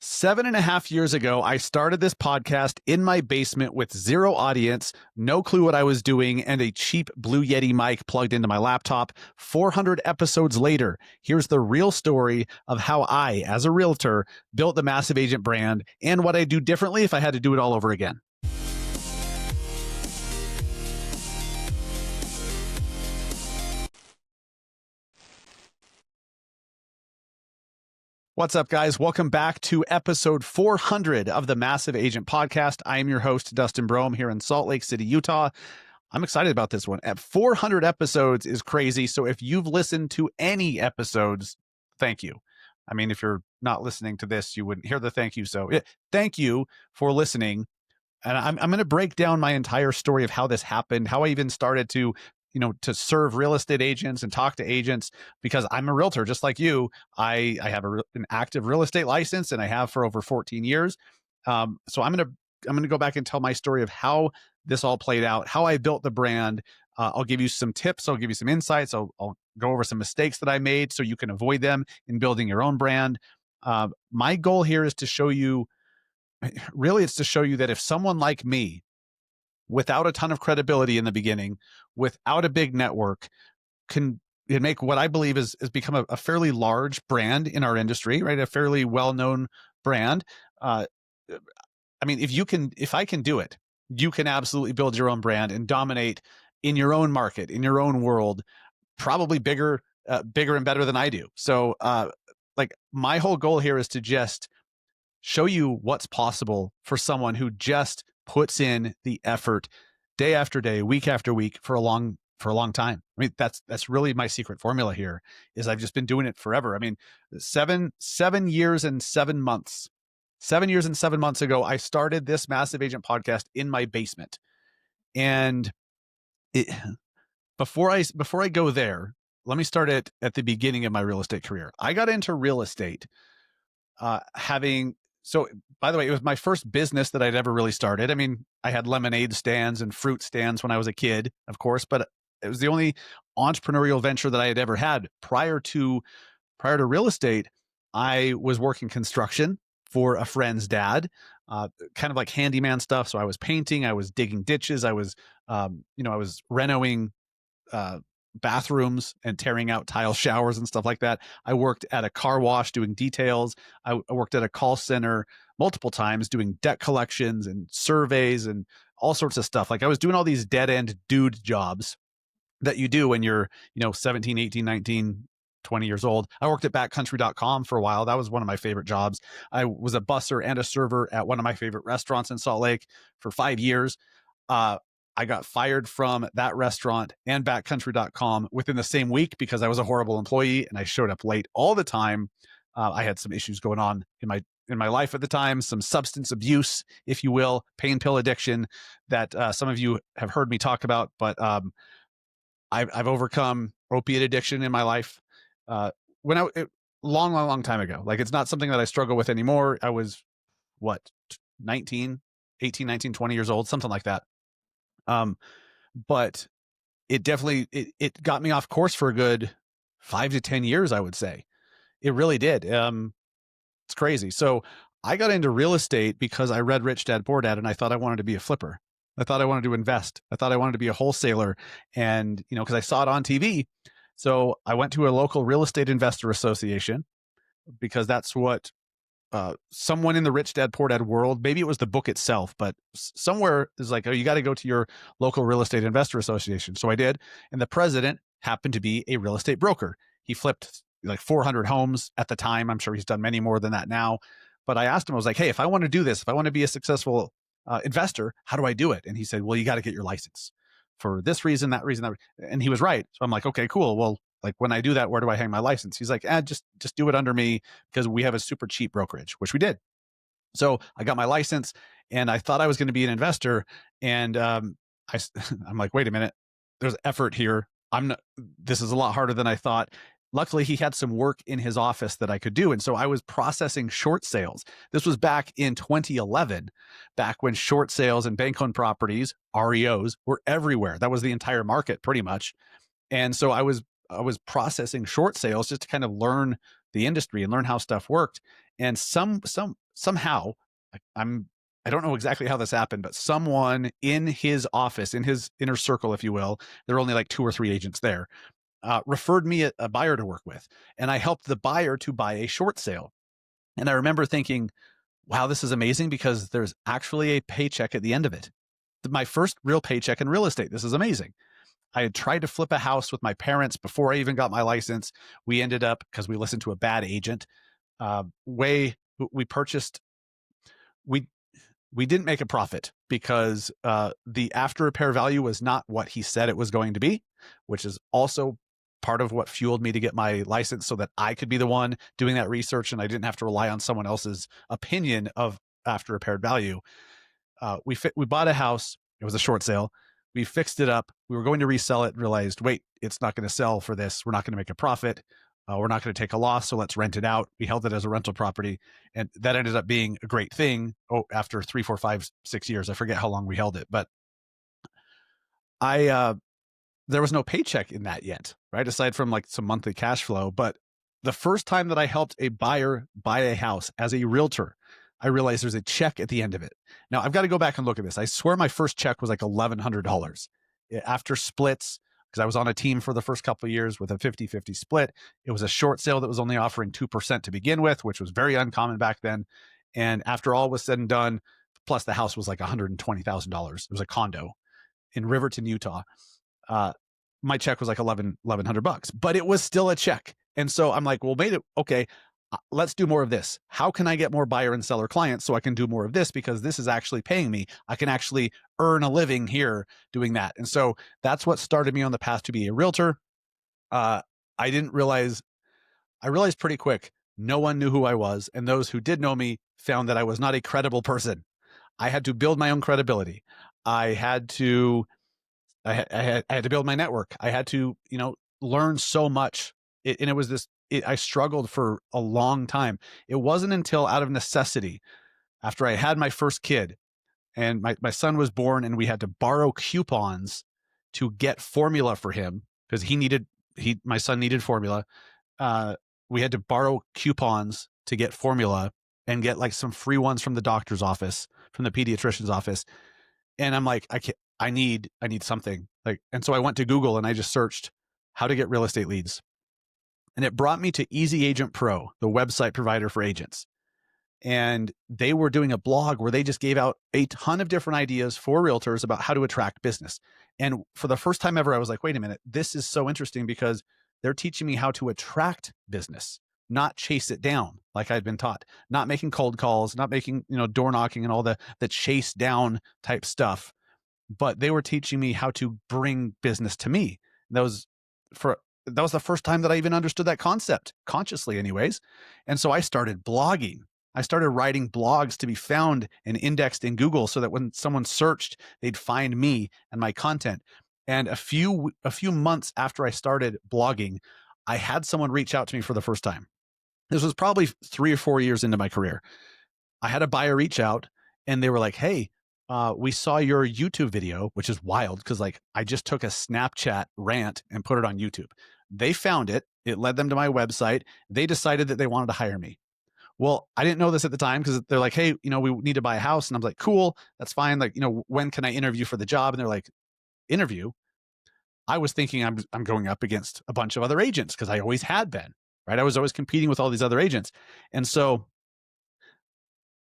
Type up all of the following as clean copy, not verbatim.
7.5 years ago, I started this podcast in my basement with zero audience, no clue what I was doing, and a cheap Blue Yeti mic plugged into my laptop. 400 episodes later, here's the real story of how I, as a realtor, built the Massive Agent brand and what I'd do differently if I had to do it all over again. What's up, guys? Welcome back to episode 400 of the Massive Agent podcast. I am your host, Dustin Brohm, here in Salt Lake City, Utah. I'm excited about this one. At 400 episodes is crazy. So if you've listened to any episodes, thank you. I mean, if you're not listening to this, you wouldn't hear the thank you. So thank you for listening. And I'm going to break down my entire story of how this happened, how I even started to serve real estate agents and talk to agents, because I'm a realtor just like you. I have an active real estate license, and I have for over 14 years. So I'm going to go back and tell my story of how this all played out, how I built the brand. I'll give you some tips. I'll give you some insights. I'll go over some mistakes that I made so you can avoid them in building your own brand. My goal here is to show you, really, it's to show you that if someone like me, without a ton of credibility in the beginning, without a big network, can make what I believe is become a fairly large brand in our industry, right? A fairly well-known brand. I mean, if I can do it, you can absolutely build your own brand and dominate in your own market, in your own world, probably bigger and better than I do. So, my whole goal here is to just show you what's possible for someone who just puts in the effort day after day, week after week for a long time. I mean, that's really my secret formula here, is I've just been doing it forever. I mean, 7 years and 7 months. 7 years and 7 months ago, I started this Massive Agent podcast in my basement. And before I go there, let me start at the beginning of my real estate career. I got into real estate so, by the way, it was my first business that I'd ever really started. I mean, I had lemonade stands and fruit stands when I was a kid, of course, but it was the only entrepreneurial venture that I had ever had. Prior to real estate, I was working construction for a friend's dad, kind of like handyman stuff. So I was painting, I was digging ditches, I was renovating bathrooms and tearing out tile showers and stuff like that. I worked at a car wash doing details. I worked at a call center multiple times doing debt collections and surveys and all sorts of stuff. Like, I was doing all these dead end dude jobs that you do when you're, 17, 18, 19, 20 years old. I worked at backcountry.com for a while. That was one of my favorite jobs. I was a busser and a server at one of my favorite restaurants in Salt Lake for 5 years. I got fired from that restaurant and backcountry.com within the same week because I was a horrible employee and I showed up late all the time. I had some issues going on in my life at the time, some substance abuse, if you will, pain pill addiction that some of you have heard me talk about. But I've overcome opiate addiction in my life long time ago. Like, it's not something that I struggle with anymore. I was 18, 19, 20 years old, something like that. But it definitely, it got me off course for a good 5 to 10 years, I would say. It really did. It's crazy. So I got into real estate because I read Rich Dad Poor Dad and I thought I wanted to be a flipper. I thought I wanted to invest. I thought I wanted to be a wholesaler, and, because I saw it on TV. So I went to a local real estate investor association because that's what someone in the Rich Dad Poor Dad world, maybe it was the book itself, but somewhere is like, oh, you got to go to your local real estate investor association. So I did. And the president happened to be a real estate broker. He flipped like 400 homes at the time. I'm sure he's done many more than that now. But I asked him, I was like, hey, if I want to do this, if I want to be a successful investor, how do I do it? And he said, well, you got to get your license for this reason, that reason, that reason. And he was right. So I'm like, okay, cool. Well, like, when I do that, where do I hang my license? He's like, just do it under me because we have a super cheap brokerage, which we did. So I got my license and I thought I was going to be an investor. And I'm like, wait a minute, there's effort here. This is a lot harder than I thought. Luckily, he had some work in his office that I could do. And so I was processing short sales. This was back in 2011, back when short sales and bank-owned properties, REOs, were everywhere. That was the entire market pretty much. And so I was processing short sales just to kind of learn the industry and learn how stuff worked. And somehow I don't know exactly how this happened, but someone in his office, in his inner circle, if you will, there are only like 2 or 3 agents there, referred me a buyer to work with. And I helped the buyer to buy a short sale. And I remember thinking, wow, this is amazing because there's actually a paycheck at the end of it. My first real paycheck in real estate. This is amazing. I had tried to flip a house with my parents before I even got my license. We ended up, because we listened to a bad agent, we purchased, we we didn't make a profit because the after repair value was not what he said it was going to be, which is also part of what fueled me to get my license so that I could be the one doing that research and I didn't have to rely on someone else's opinion of after repaired value. We bought a house. It was a short sale. We fixed it up. We were going to resell it and realized, wait, it's not going to sell for this. We're not going to make a profit. We're not going to take a loss, so let's rent it out. We held it as a rental property, and that ended up being a great thing. After 3, 4, 5, 6 years, I forget how long we held it, but there was no paycheck in that yet, right? Aside from like some monthly cash flow. But the first time that I helped a buyer buy a house as a realtor, I realized there's a check at the end of it. Now I've got to go back and look at this. I swear my first check was like $1,100 after splits, because I was on a team for the first couple of years with a 50-50 split. It was a short sale that was only offering 2% to begin with, which was very uncommon back then. And after all was said and done, plus the house was like $120,000. It was a condo in Riverton, Utah. My check was like $1,100, but it was still a check. And so I'm like, well, okay, let's do more of this. How can I get more buyer and seller clients so I can do more of this? Because this is actually paying me. I can actually earn a living here doing that. And so that's what started me on the path to be a realtor. I realized pretty quick, no one knew who I was. And those who did know me found that I was not a credible person. I had to build my own credibility. I had to build my network. I had to, learn so much. I struggled for a long time. It wasn't until out of necessity, after I had my first kid and my son was born and we had to borrow coupons to get formula for him because my son needed formula. We had to borrow coupons to get formula and get like some free ones from the doctor's office, from the pediatrician's office. And I'm like, I need something and so I went to Google and I just searched how to get real estate leads. And it brought me to Easy Agent Pro, the website provider for agents. And they were doing a blog where they just gave out a ton of different ideas for realtors about how to attract business. And for the first time ever, I was like, wait a minute, this is so interesting because they're teaching me how to attract business, not chase it down like I'd been taught, not making cold calls, not making, door knocking and all the chase down type stuff. But they were teaching me how to bring business to me. That was the first time that I even understood that concept, consciously anyways. And so I started blogging. I started writing blogs to be found and indexed in Google so that when someone searched, they'd find me and my content. And a few months after I started blogging, I had someone reach out to me for the first time. This was probably 3 or 4 years into my career. I had a buyer reach out and they were like, hey, we saw your YouTube video, which is wild because I just took a Snapchat rant and put it on YouTube. They found it. It led them to my website. They decided that they wanted to hire me. Well, I didn't know this at the time because they're like, hey, we need to buy a house. And I'm like, cool, that's fine. When can I interview for the job? And they're like, interview? I was thinking I'm going up against a bunch of other agents because I always had been, right? I was always competing with all these other agents. And so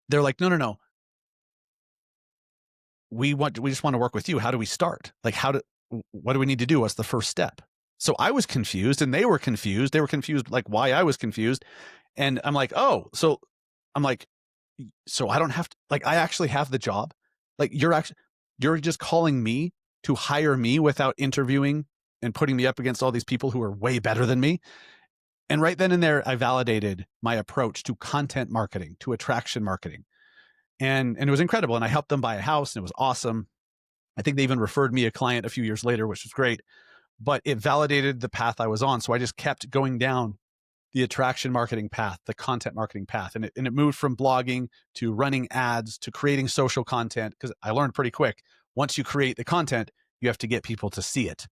they're like, no. We just want to work with you. How do we start? What do we need to do? What's the first step? So I was confused and they were confused. They were confused why I was confused. And I'm like, so I don't have to, I actually have the job. You're just calling me to hire me without interviewing and putting me up against all these people who are way better than me. And right then and there, I validated my approach to content marketing, to attraction marketing. And it was incredible. And I helped them buy a house and it was awesome. I think they even referred me a client a few years later, which was great, but it validated the path I was on. So I just kept going down the attraction marketing path, the content marketing path. And it moved from blogging to running ads to creating social content. Because I learned pretty quick, once you create the content, you have to get people to see it,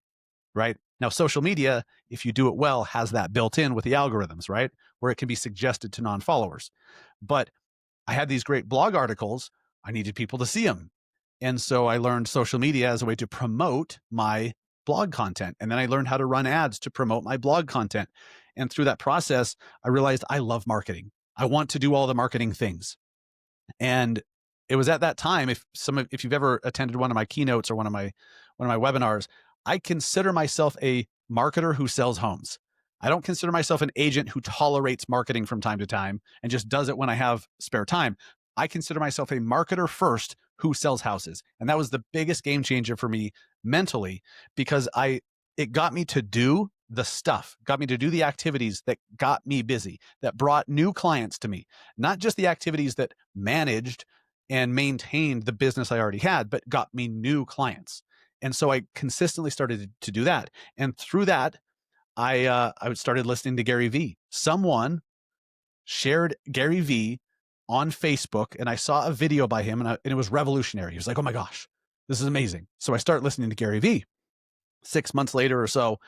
right? Now, social media, if you do it well, has that built in with the algorithms, right? Where it can be suggested to non-followers. But I had these great blog articles. I needed people to see them. And so I learned social media as a way to promote my blog content. And then I learned how to run ads to promote my blog content. And through that process, I realized I love marketing. I want to do all the marketing things. And it was at that time, if you've ever attended one of my keynotes or one of my webinars, I consider myself a marketer who sells homes. I don't consider myself an agent who tolerates marketing from time to time and just does it when I have spare time. I consider myself a marketer first who sells houses. And that was the biggest game changer for me mentally, because it got me to do the stuff, got me to do the activities that got me busy, that brought new clients to me, not just the activities that managed and maintained the business I already had, but got me new clients. And so I consistently started to do that. And through that, I started listening to Gary Vee. Someone shared Gary Vee on Facebook, and I saw a video by him, and it was revolutionary. He was like, "Oh my gosh, this is amazing." So I started listening to Gary Vee. 6 months later or so,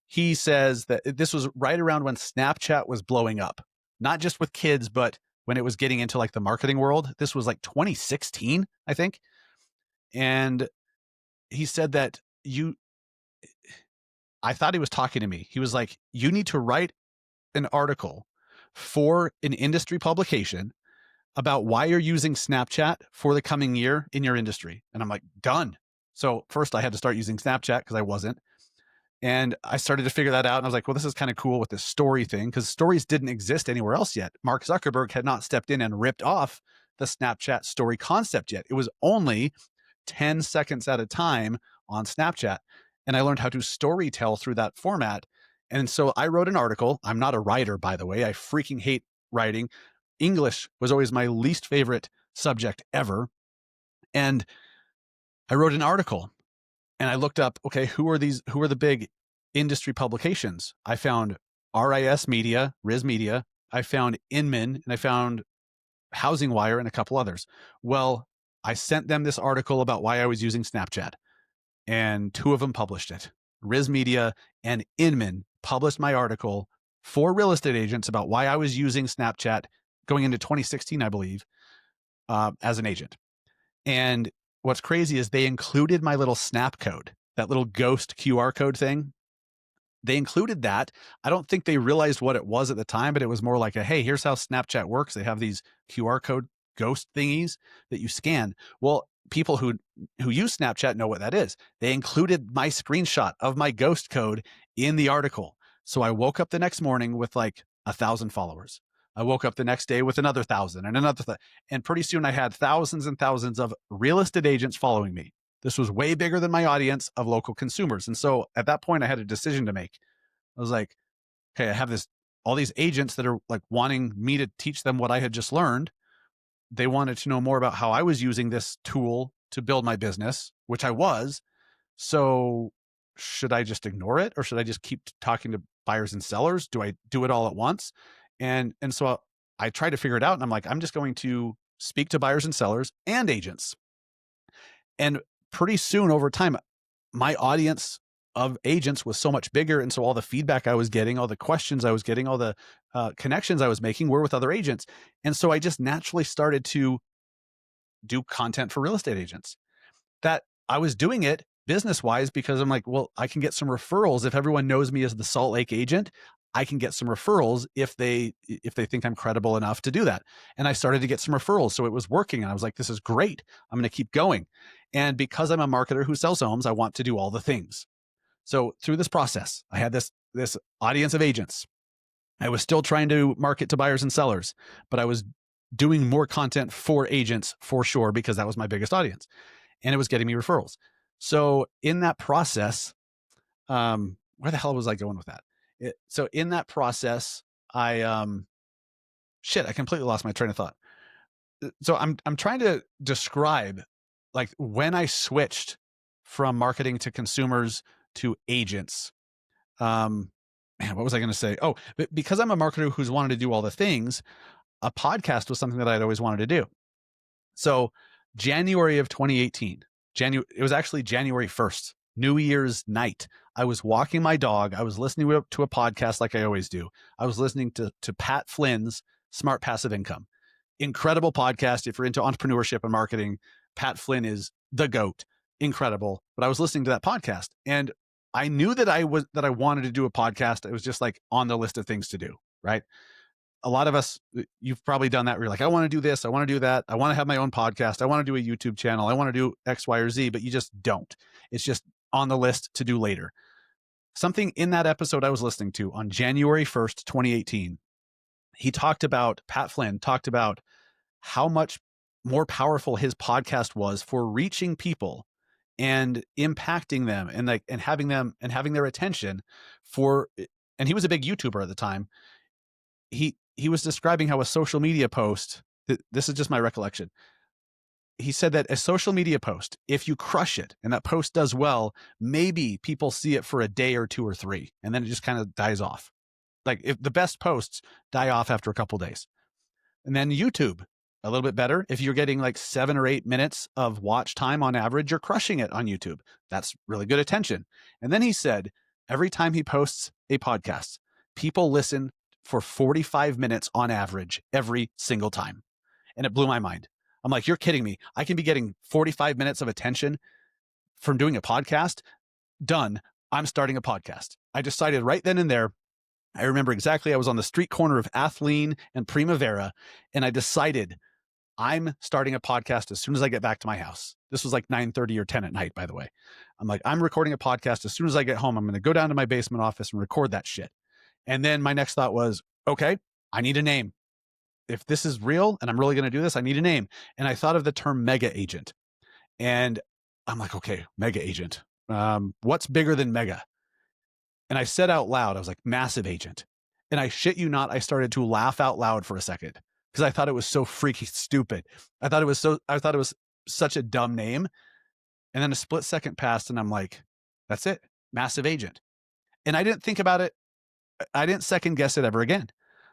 he says that this was right around when Snapchat was blowing up, not just with kids, but when it was getting into like the marketing world. This was like 2016, I think. And he said that I thought he was talking to me. He was like, "You need to write an article for an industry publication about why you're using Snapchat for the coming year in your industry." And I'm like, done. So first I had to start using Snapchat because I wasn't. And I started to figure that out. And I was like, well, this is kind of cool with this story thing, because stories didn't exist anywhere else yet. Mark Zuckerberg had not stepped in and ripped off the Snapchat story concept yet. It was only 10 seconds at a time on Snapchat. And I learned how to story tell through that format. And so I wrote an article. I'm not a writer, by the way. I freaking hate writing. English was always my least favorite subject ever. And I wrote an article. And I looked up, okay, who are the big industry publications? I found RIS Media, Riz Media. I found Inman, and I found Housing Wire and a couple others. Well, I sent them this article about why I was using Snapchat, and two of them published it. Riz Media and Inman published my article for real estate agents about why I was using Snapchat going into 2016, I believe, as an agent. And what's crazy is they included my little snap code, that little ghost QR code thing. They included that. I don't think they realized what it was at the time, but it was more like hey, here's how Snapchat works. They have these QR code ghost thingies that you scan. Well, people who use Snapchat know what that is. They included my screenshot of my ghost code in the article. So I woke up the next morning with like 1,000 followers. I woke up the next day with another 1,000 and another, and pretty soon I had thousands and thousands of real estate agents following me. This was way bigger than my audience of local consumers. And so at that point I had a decision to make. I was like, okay, I have all these agents that are like wanting me to teach them what I had just learned. They wanted to know more about how I was using this tool to build my business, which I was. So should I just ignore it, or should I just keep talking to buyers and sellers? Do I do it all at once? And so I tried to figure it out, and I'm like, I'm just going to speak to buyers and sellers and agents. And pretty soon over time, my audience of agents was so much bigger. And so all the feedback I was getting, all the questions I was getting, all the connections I was making were with other agents. And so I just naturally started to do content for real estate agents. That I was doing it business-wise because I'm like, well, I can get some referrals. If everyone knows me as the Salt Lake agent, I can get some referrals if they think I'm credible enough to do that. And I started to get some referrals. So it was working. And I was like, this is great. I'm going to keep going. And because I'm a marketer who sells homes, I want to do all the things. So through this process, I had this audience of agents. I was still trying to market to buyers and sellers, but I was doing more content for agents for sure, because that was my biggest audience. And it was getting me referrals. So in that process, where the hell was I going with that? So in that process, I completely lost my train of thought. So I'm trying to describe like when I switched from marketing to consumers to agents. Man, what was I going to say? Oh, because I'm a marketer who's wanted to do all the things, a podcast was something that I'd always wanted to do. So January of 2018, it was actually January 1st, New Year's night. I was walking my dog. I was listening to a podcast like I always do. I was listening to Pat Flynn's Smart Passive Income. incredible podcast. If you're into entrepreneurship and marketing, Pat Flynn is the GOAT. Incredible. But I was listening to that podcast and I knew that I wanted to do a podcast. It was just like on the list of things to do, right? A lot of us, you've probably done that where you're like, I want to do this, I want to do that, I want to have my own podcast, I want to do a YouTube channel, I want to do X, Y, or Z, but you just don't. It's just on the list to do later. Something in that episode I was listening to on January 1st, 2018, Pat Flynn talked about how much more powerful his podcast was for reaching people and impacting them and having their attention and he was a big YouTuber at the time. He was describing how a social media post, this is just my recollection. He said that a social media post, if you crush it and that post does well, maybe people see it for a day or two or three, and then it just kind of dies off. Like if the best posts die off after a couple days. And then YouTube, a little bit better. If you're getting like 7 or 8 minutes of watch time on average, you're crushing it on YouTube. That's really good attention. And then he said, every time he posts a podcast, people listen for 45 minutes on average every single time. And it blew my mind. I'm like, you're kidding me. I can be getting 45 minutes of attention from doing a podcast. Done. I'm starting a podcast. I decided right then and there. I remember exactly. I was on the street corner of Athleen and Primavera, and I decided I'm starting a podcast as soon as I get back to my house. This was like 9:30 or 10 at night, by the way. I'm like, I'm recording a podcast as soon as I get home. I'm going to go down to my basement office and record that shit. And then my next thought was, okay, I need a name. If this is real and I'm really going to do this, I need a name. And I thought of the term mega agent. And I'm like, okay, mega agent. What's bigger than mega? And I said out loud, I was like, massive agent. And I shit you not, I started to laugh out loud for a second because I thought it was so freaking stupid. I thought it was such a dumb name. And then a split second passed and I'm like, that's it, massive agent. And I didn't think about it. I didn't second guess it ever again.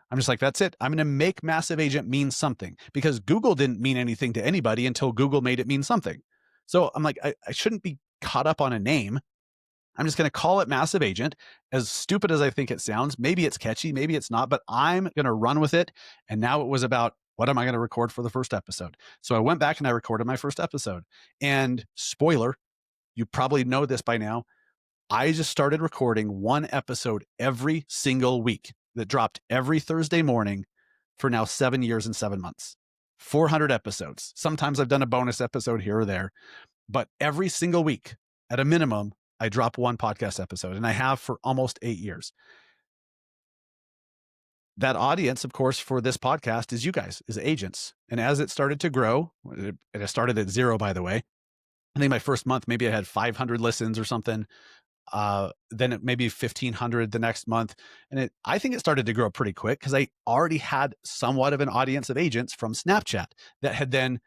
I'm just like, that's it. I'm going to make massive agent mean something because Google didn't mean anything to anybody until Google made it mean something. So I'm like, I shouldn't be caught up on a name. I'm just going to call it massive agent. As stupid as I think it sounds, maybe it's catchy, maybe it's not, but I'm going to run with it. And now it was about, what am I going to record for the first episode? So I went back and I recorded my first episode. And spoiler, you probably know this by now, I just started recording one episode every single week that dropped every Thursday morning for now 7 years and 7 months. 400 episodes. Sometimes I've done a bonus episode here or there, but every single week at a minimum, I drop one podcast episode, and I have for almost 8 years. That audience, of course, for this podcast is you guys, is agents. And as it started to grow, it started at 0, by the way. I think my first month, maybe I had 500 listens or something. Then it maybe 1,500 the next month. And I think it started to grow pretty quick because I already had somewhat of an audience of agents from Snapchat that had then,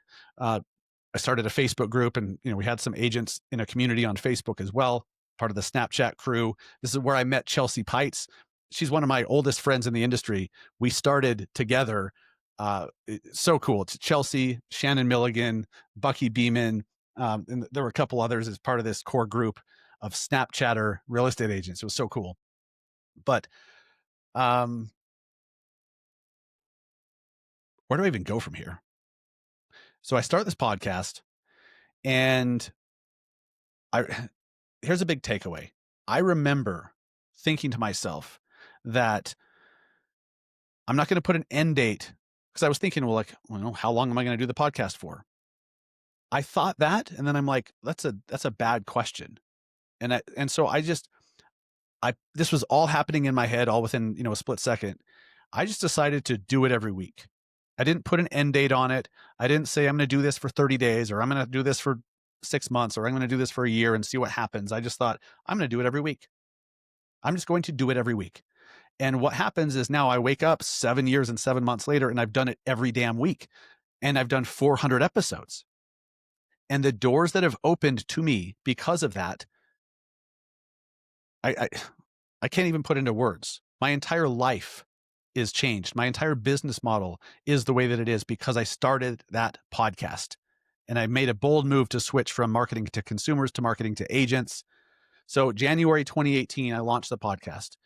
I started a Facebook group and, we had some agents in a community on Facebook as well, part of the Snapchat crew. This is where I met Chelsea Pites. She's one of my oldest friends in the industry. We started together. So cool. It's Chelsea, Shannon Milligan, Bucky Beeman. And there were a couple others as part of this core group of Snapchatter real estate agents. It was so cool. But where do I even go from here? So I start this podcast and here's a big takeaway. I remember thinking to myself that I'm not going to put an end date because I was thinking, how long am I going to do the podcast for? I thought that, and then I'm like, that's a bad question. And so this was all happening in my head all within, a split second. I just decided to do it every week. I didn't put an end date on it. I didn't say I'm going to do this for 30 days or I'm going to do this for 6 months or I'm going to do this for a year and see what happens. I just thought I'm going to do it every week. I'm just going to do it every week. And what happens is now I wake up 7 years and 7 months later and I've done it every damn week. And I've done 400 episodes. And the doors that have opened to me because of that, I can't even put into words. My entire life is changed. My entire business model is the way that it is because I started that podcast. And I made a bold move to switch from marketing to consumers to marketing to agents. So January 2018, I launched the podcast.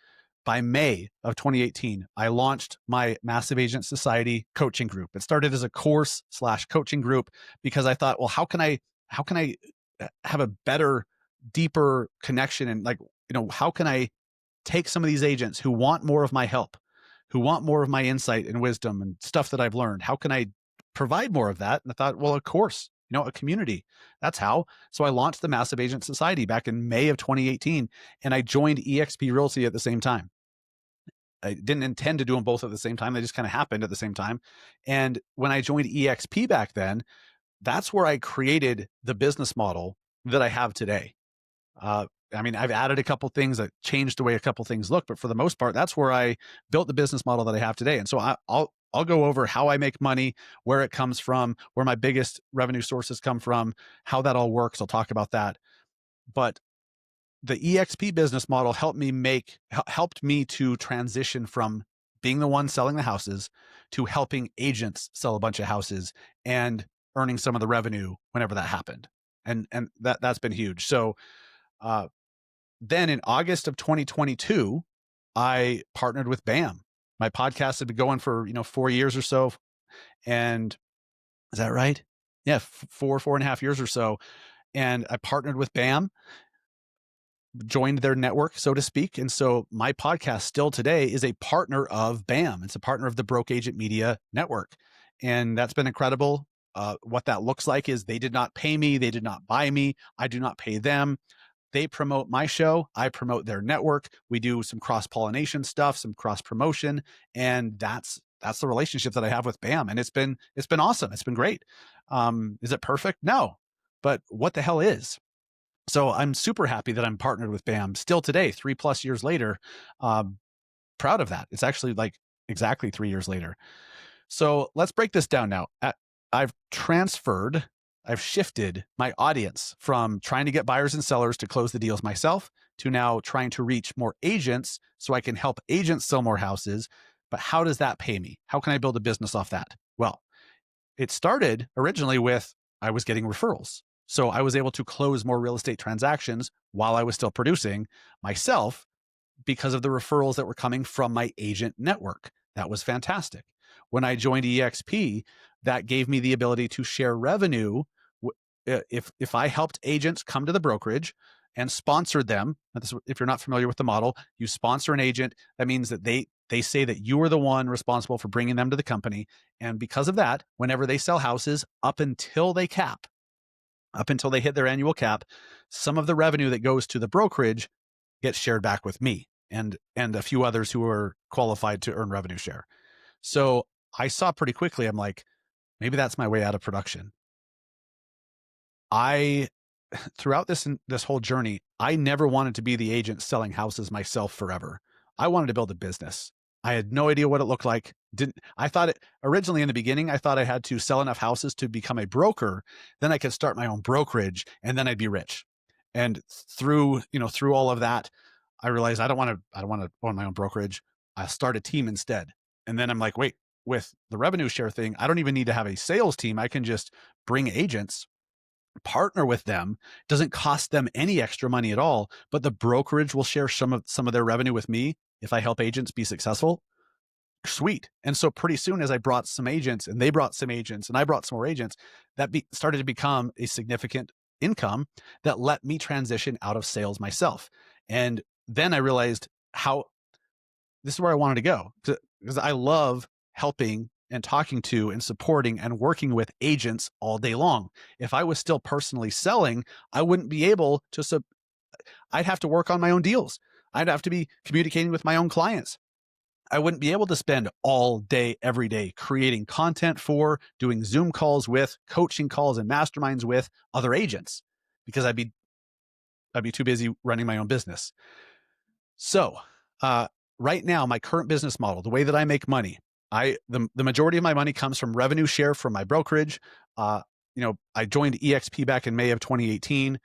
by May of 2018, I launched my Massive Agent Society coaching group. It started as a course/coaching group because I thought, well, how can I have a better, deeper connection, and how can I take some of these agents who want more of my help, who want more of my insight and wisdom and stuff that I've learned? How can I provide more of that? And I thought, well, a course, a community. That's how. So I launched the Massive Agent Society back in May of 2018, and I joined eXp Realty at the same time. I didn't intend to do them both at the same time. They just kind of happened at the same time. And when I joined eXp back then, that's where I created the business model that I have today. I've added a couple things that changed the way a couple things look, but for the most part, that's where I built the business model that I have today. And so I'll go over how I make money, where it comes from, where my biggest revenue sources come from, how that all works. I'll talk about that. But the EXP business model helped me to transition from being the one selling the houses to helping agents sell a bunch of houses and earning some of the revenue whenever that happened. And that's been huge. So then in August of 2022, I partnered with BAM. My podcast had been going for 4 years or so. And is that right? Yeah, 4.5 years or so. And I partnered with BAM, joined their network, so to speak. And so my podcast still today is a partner of BAM. It's a partner of the Broke Agent Media Network. And that's been incredible. What that looks like is they did not pay me. They did not buy me. I do not pay them. They promote my show. I promote their network. We do some cross-pollination stuff, some cross-promotion. And that's the relationship that I have with BAM. And it's been awesome. It's been great. Is it perfect? No. But what the hell is? So I'm super happy that I'm partnered with BAM still today, 3+ years later. Proud of that. It's actually like exactly 3 years later. So let's break this down now. I've shifted my audience from trying to get buyers and sellers to close the deals myself to now trying to reach more agents so I can help agents sell more houses. But how does that pay me? How can I build a business off that? Well, it started originally with I was getting referrals. So I was able to close more real estate transactions while I was still producing myself because of the referrals that were coming from my agent network. That was fantastic. When I joined EXP, that gave me the ability to share revenue. If I helped agents come to the brokerage and sponsored them, if you're not familiar with the model, you sponsor an agent. That means that they say that you are the one responsible for bringing them to the company. And because of that, whenever they sell houses up until they hit their annual cap, some of the revenue that goes to the brokerage gets shared back with me and a few others who are qualified to earn revenue share. So I saw pretty quickly, I'm like, maybe that's my way out of production. Throughout this whole journey, I never wanted to be the agent selling houses myself forever. I wanted to build a business. I had no idea what it looked like. Originally in the beginning, I thought I had to sell enough houses to become a broker. Then I could start my own brokerage and then I'd be rich. And through all of that, I realized I don't want to own my own brokerage. I start a team instead. And then I'm like, wait, with the revenue share thing, I don't even need to have a sales team. I can just bring agents, partner with them. Doesn't cost them any extra money at all, but the brokerage will share some of their revenue with me if I help agents be successful. Sweet. And so pretty soon, as I brought some agents and they brought some agents and I brought some more agents, that started to become a significant income that let me transition out of sales myself. And then I realized this is where I wanted to go, because I love helping and talking to and supporting and working with agents all day long. If I was still personally selling, I wouldn't be able to, I'd have to work on my own deals. I'd have to be communicating with my own clients. I wouldn't be able to spend all day, every day creating content for, doing Zoom calls with, coaching calls and masterminds with other agents, because I'd be too busy running my own business. So, right now, my current business model, the way that I make money, the majority of my money comes from revenue share from my brokerage. I joined EXP back in May of 2018, a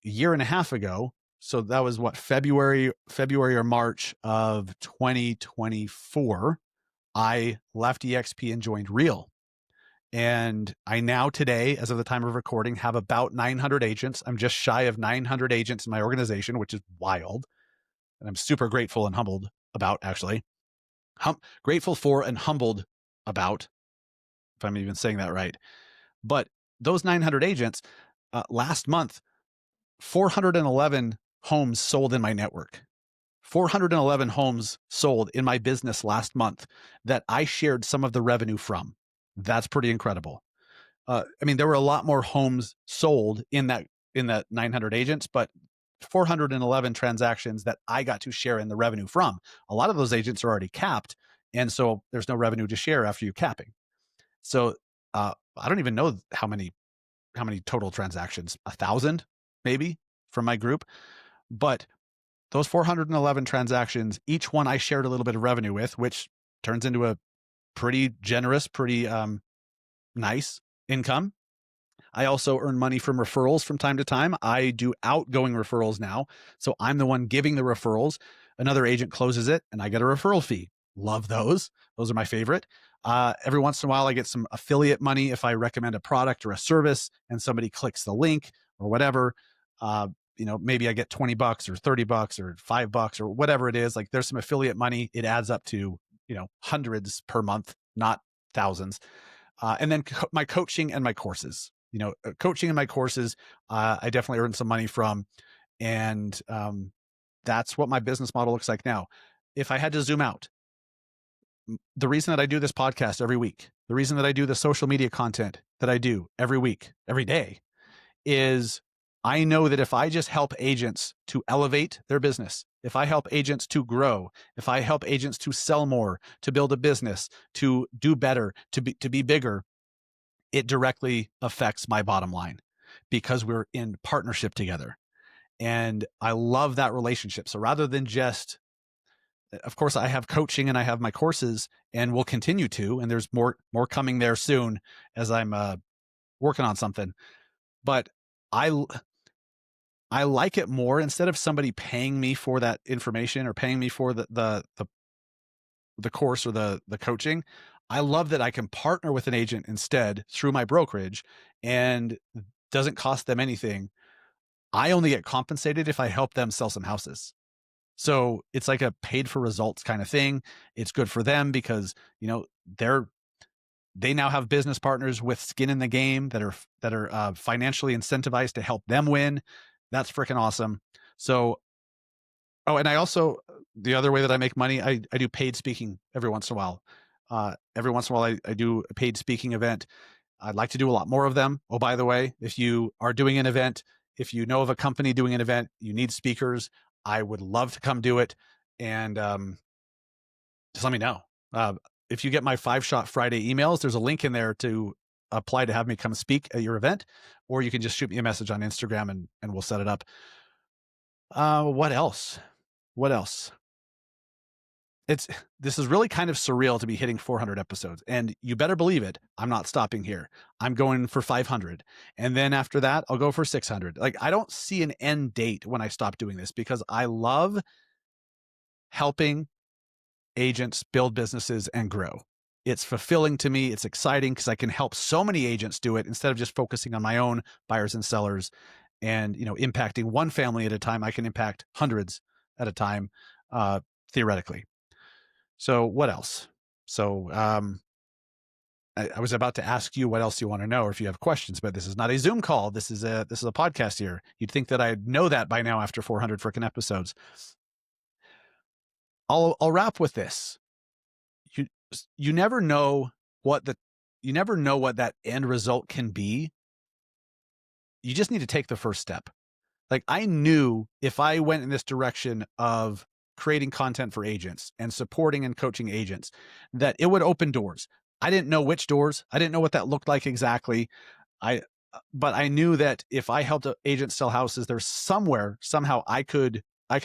year and a half ago. So that was February or March of 2024. I left EXP and joined Real. And I now today, as of the time of recording, have about 900 agents. I'm just shy of 900 agents in my organization, which is wild. and I'm super grateful and humbled about, actually. Grateful for and humbled about, if I'm even saying that right. But those 900 agents, last month, 411 homes sold in my network. 411 homes sold in my business last month that I shared some of the revenue from. That's pretty incredible. I mean, there were a lot more homes sold in that 900 agents, but 411 transactions that I got to share in the revenue from. A lot of those agents are already capped, and so there's no revenue to share after you capping. So I don't even know how many total transactions, 1,000 maybe from my group, but those 411 transactions, each one I shared a little bit of revenue with, which turns into a pretty generous, pretty nice income. I also earn money from referrals from time to time. I do outgoing referrals now. So I'm the one giving the referrals. Another agent closes it and I get a referral fee. Love those. Those are my favorite. Every once in a while, I get some affiliate money if I recommend a product or a service and somebody clicks the link or whatever. Maybe I get $20 or $30 or $5 or whatever it is. Like there's some affiliate money. It adds up to, hundreds per month, not thousands. And then my coaching and my courses. Coaching and my courses, I definitely earned some money from, and that's what my business model looks like now. If I had to zoom out, the reason that I do this podcast every week, the reason that I do the social media content that I do every week, every day, is I know that if I just help agents to elevate their business, if I help agents to grow, if I help agents to sell more, to build a business, to do better, to be bigger, it directly affects my bottom line because we're in partnership together. And I love that relationship. So rather than just, of course, I have coaching and I have my courses and we'll continue to, and there's more coming there soon as I'm working on something. But I like it more, instead of somebody paying me for that information or paying me for the course or the coaching. I love that I can partner with an agent instead through my brokerage, and doesn't cost them anything. I only get compensated if I help them sell some houses. So it's like a paid for results kind of thing. It's good for them because, they now have business partners with skin in the game that are financially incentivized to help them win. That's freaking awesome. So, and I also, the other way that I make money, I do paid speaking every once in a while. Every once in a while, I do a paid speaking event. I'd like to do a lot more of them. Oh, by the way, if you are doing an event, if you know of a company doing an event, you need speakers, I would love to come do it. And just let me know. If you get my 5-shot Friday emails, there's a link in there to apply to have me come speak at your event, or you can just shoot me a message on Instagram and we'll set it up. What else? This is really kind of surreal to be hitting 400 episodes, and you better believe it, I'm not stopping here. I'm going for 500, and then after that I'll go for 600. Like, I don't see an end date when I stop doing this, because I love helping agents build businesses and grow. It's fulfilling to me. It's exciting because I can help so many agents do it instead of just focusing on my own buyers and sellers and, impacting one family at a time. I can impact hundreds at a time, theoretically. So what else? So I was about to ask you what else you want to know, or if you have questions, but this is not a Zoom call. This is a podcast here. You'd think that I'd know that by now after 400 freaking episodes. I'll wrap with this. You never know what that end result can be. You just need to take the first step. Like, I knew if I went in this direction of creating content for agents and supporting and coaching agents, that it would open doors. I didn't know which doors. I didn't know what that looked like exactly. But I knew that if I helped agents sell houses, there's somehow I could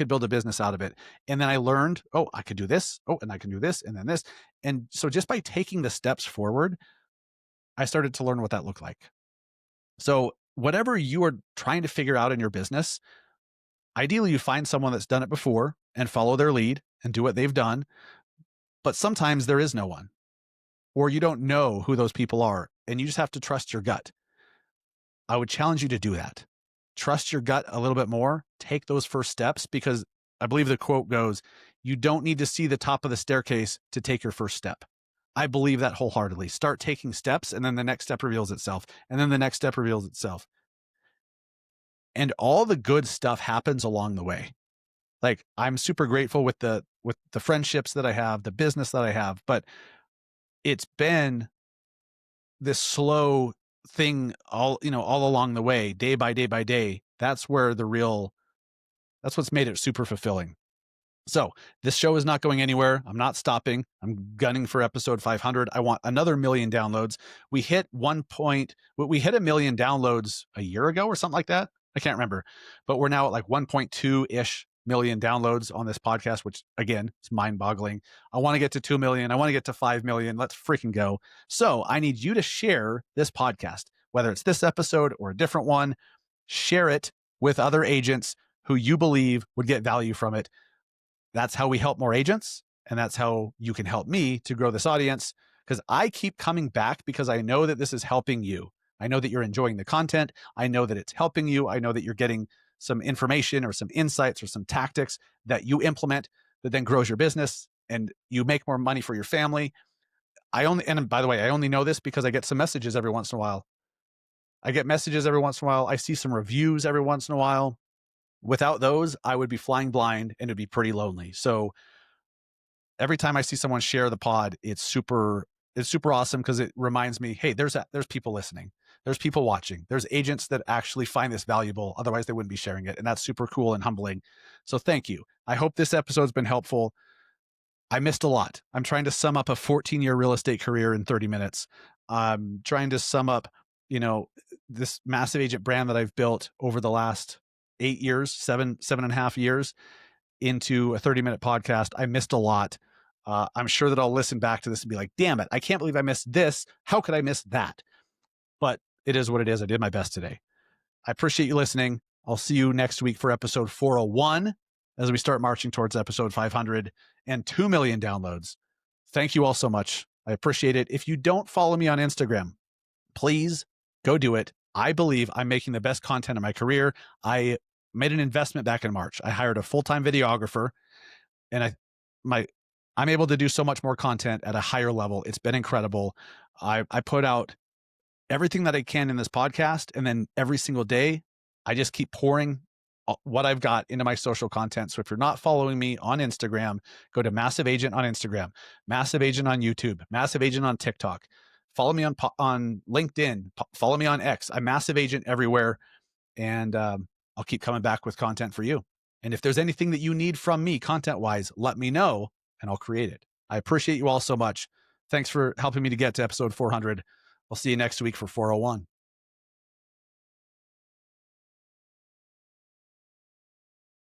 build a business out of it. And then I learned, oh, I could do this. Oh, and I can do this, and then this. And so just by taking the steps forward, I started to learn what that looked like. So whatever you are trying to figure out in your business, ideally you find someone that's done it before and follow their lead and do what they've done. But sometimes there is no one, or you don't know who those people are, and you just have to trust your gut. I would challenge you to do that. Trust your gut a little bit more. Take those first steps, because I believe the quote goes, you don't need to see the top of the staircase to take your first step. I believe that wholeheartedly. Start taking steps, and then the next step reveals itself, and then the next step reveals itself. And all the good stuff happens along the way. Like, I'm super grateful with the friendships that I have, the business that I have, but it's been this slow thing all along the way, day by day by day. That's what's made it super fulfilling. So this show is not going anywhere. I'm not stopping. I'm gunning for episode 500. I want another million downloads. We hit a million downloads a year ago or something like that. I can't remember, but we're now at like 1.2-ish million downloads on this podcast, which again, is mind boggling. I want to get to 2 million. I want to get to 5 million. Let's freaking go. So I need you to share this podcast, whether it's this episode or a different one. Share it with other agents who you believe would get value from it. That's how we help more agents. And that's how you can help me to grow this audience, because I keep coming back because I know that this is helping you. I know that you're enjoying the content. I know that it's helping you. I know that you're getting some information or some insights or some tactics that you implement that then grows your business and you make more money for your family. And by the way, I only know this because I get some messages every once in a while. I see some reviews every once in a while. Without those, I would be flying blind and it'd be pretty lonely. So every time I see someone share the pod, it's super awesome, because it reminds me, hey, there's people listening. There's people watching. There's agents that actually find this valuable. Otherwise, they wouldn't be sharing it. And that's super cool and humbling. So thank you. I hope this episode's been helpful. I missed a lot. I'm trying to sum up a 14-year real estate career in 30 minutes. I'm trying to sum up, this massive agent brand that I've built over the last 8 years, 7.5 years into a 30-minute podcast. I missed a lot. I'm sure that I'll listen back to this and be like, damn it, I can't believe I missed this. How could I miss that? But it is what it is. I did my best today. I appreciate you listening. I'll see you next week for episode 401 as we start marching towards episode 500 and 2 million downloads. Thank you all so much. I appreciate it. If you don't follow me on Instagram, please go do it. I believe I'm making the best content in my career. I made an investment back in March. I hired a full-time videographer, and I'm able to do so much more content at a higher level. It's been incredible. I put out everything that I can in this podcast, and then every single day, I just keep pouring what I've got into my social content. So if you're not following me on Instagram, go to Massive Agent on Instagram, Massive Agent on YouTube, Massive Agent on TikTok. Follow me on LinkedIn. Follow me on X. I'm Massive Agent everywhere, and I'll keep coming back with content for you. And if there's anything that you need from me content-wise, let me know, and I'll create it. I appreciate you all so much. Thanks for helping me to get to episode 400. I'll see you next week for 401.